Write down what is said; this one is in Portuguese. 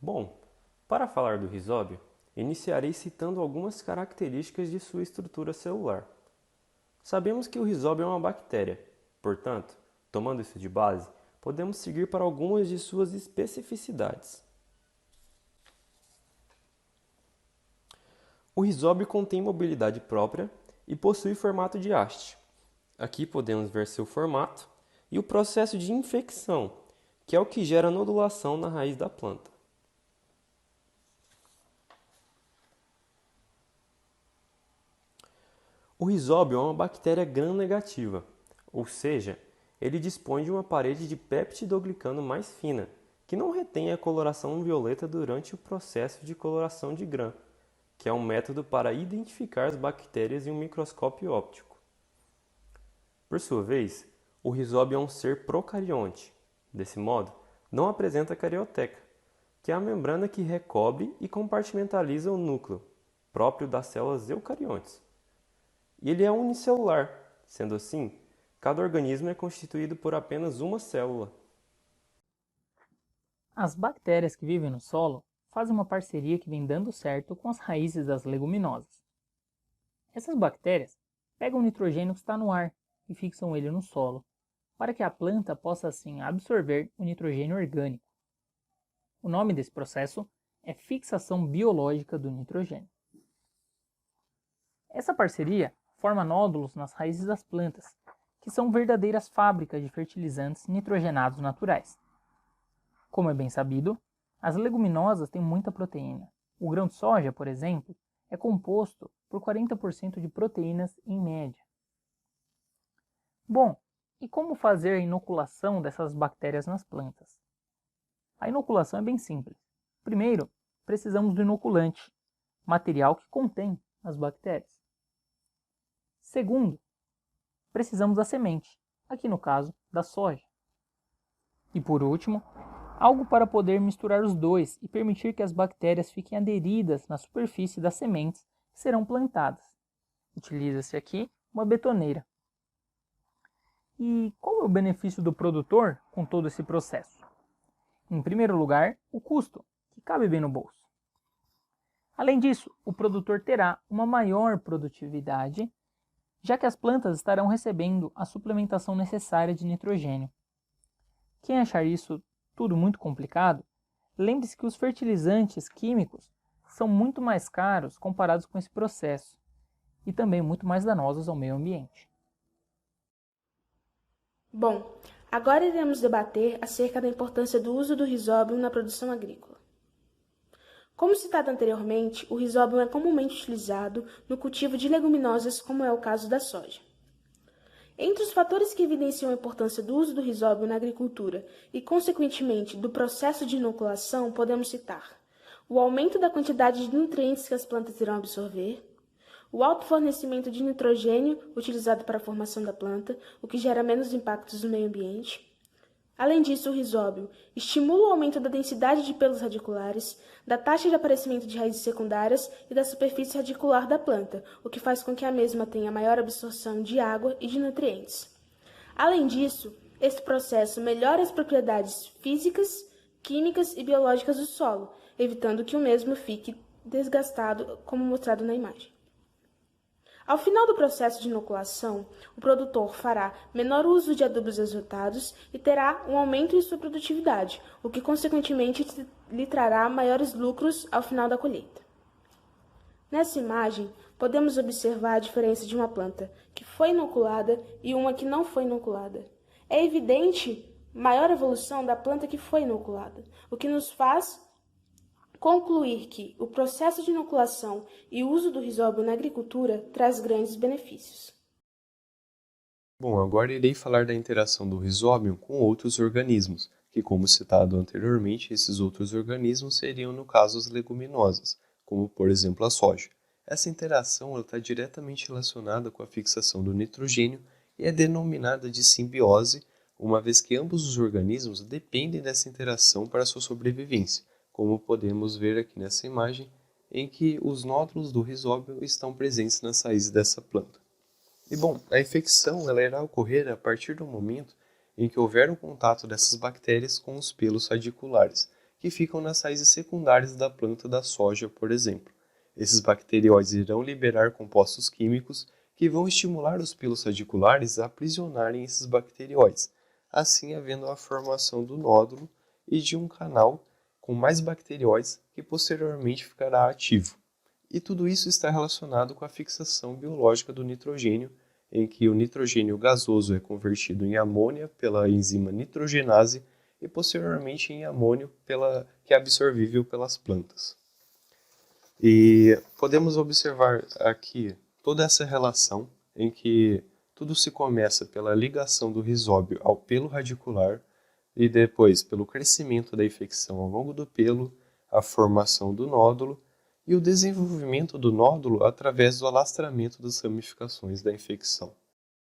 Bom, para falar do risóbio, iniciarei citando algumas características de sua estrutura celular. Sabemos que o risóbio é uma bactéria, portanto, tomando isso de base, podemos seguir para algumas de suas especificidades. O risóbio contém mobilidade própria e possui formato de haste. Aqui podemos ver seu formato e o processo de infecção, que é o que gera nodulação na raiz da planta. O risóbio é uma bactéria gram-negativa, ou seja, ele dispõe de uma parede de peptidoglicano mais fina, que não retém a coloração violeta durante o processo de coloração de Gram, que é um método para identificar as bactérias em um microscópio óptico. Por sua vez, o risóbio é um ser procarionte. Desse modo, não apresenta carioteca, que é a membrana que recobre e compartimentaliza o núcleo, próprio das células eucariontes. E ele é unicelular, sendo assim, cada organismo é constituído por apenas uma célula. As bactérias que vivem no solo fazem uma parceria que vem dando certo com as raízes das leguminosas. Essas bactérias pegam o nitrogênio que está no ar e fixam ele no solo, para que a planta possa assim absorver o nitrogênio orgânico. O nome desse processo é fixação biológica do nitrogênio. Essa parceria forma nódulos nas raízes das plantas, que são verdadeiras fábricas de fertilizantes nitrogenados naturais. Como é bem sabido, as leguminosas têm muita proteína. O grão de soja, por exemplo, é composto por 40% de proteínas em média. Bom, e como fazer a inoculação dessas bactérias nas plantas? A inoculação é bem simples. Primeiro, precisamos do inoculante, material que contém as bactérias. Segundo, precisamos da semente, aqui no caso da soja. E por último, algo para poder misturar os dois e permitir que as bactérias fiquem aderidas na superfície das sementes que serão plantadas. Utiliza-se aqui uma betoneira. E qual é o benefício do produtor com todo esse processo? Em primeiro lugar, o custo, que cabe bem no bolso. Além disso, o produtor terá uma maior produtividade, já que as plantas estarão recebendo a suplementação necessária de nitrogênio. Quem achar isso tudo muito complicado, lembre-se que os fertilizantes químicos são muito mais caros comparados com esse processo e também muito mais danosos ao meio ambiente. Bom, agora iremos debater acerca da importância do uso do risóbio na produção agrícola. Como citado anteriormente, o risóbio é comumente utilizado no cultivo de leguminosas, como é o caso da soja. Entre os fatores que evidenciam a importância do uso do risóbio na agricultura e, consequentemente, do processo de inoculação, podemos citar o aumento da quantidade de nutrientes que as plantas irão absorver, o alto fornecimento de nitrogênio utilizado para a formação da planta, o que gera menos impactos no meio ambiente. Além disso, o risóbio estimula o aumento da densidade de pelos radiculares, da taxa de aparecimento de raízes secundárias e da superfície radicular da planta, o que faz com que a mesma tenha maior absorção de água e de nutrientes. Além disso, esse processo melhora as propriedades físicas, químicas e biológicas do solo, evitando que o mesmo fique desgastado, como mostrado na imagem. Ao final do processo de inoculação, o produtor fará menor uso de adubos azotados e terá um aumento em sua produtividade, o que consequentemente lhe trará maiores lucros ao final da colheita. Nessa imagem, podemos observar a diferença de uma planta que foi inoculada e uma que não foi inoculada. É evidente maior evolução da planta que foi inoculada, o que nos faz concluir que o processo de inoculação e o uso do risóbio na agricultura traz grandes benefícios. Bom, agora irei falar da interação do risóbio com outros organismos, que, como citado anteriormente, esses outros organismos seriam, no caso, as leguminosas, como, por exemplo, a soja. Essa interação está diretamente relacionada com a fixação do nitrogênio e é denominada de simbiose, uma vez que ambos os organismos dependem dessa interação para sua sobrevivência, como podemos ver aqui nessa imagem, em que os nódulos do risóbio estão presentes nas raízes dessa planta. E bom, a infecção ela irá ocorrer a partir do momento em que houver um contato dessas bactérias com os pelos radiculares, que ficam nas raízes secundárias da planta da soja, por exemplo. Esses bacterióides irão liberar compostos químicos que vão estimular os pelos radiculares a aprisionarem esses bacterióides, assim havendo a formação do nódulo e de um canal com mais bacterióides que posteriormente ficará ativo. E tudo isso está relacionado com a fixação biológica do nitrogênio, em que o nitrogênio gasoso é convertido em amônia pela enzima nitrogenase e posteriormente em amônio que é absorvível pelas plantas. E podemos observar aqui toda essa relação em que tudo se começa pela ligação do rizóbio ao pelo radicular e depois pelo crescimento da infecção ao longo do pelo, a formação do nódulo e o desenvolvimento do nódulo através do alastramento das ramificações da infecção.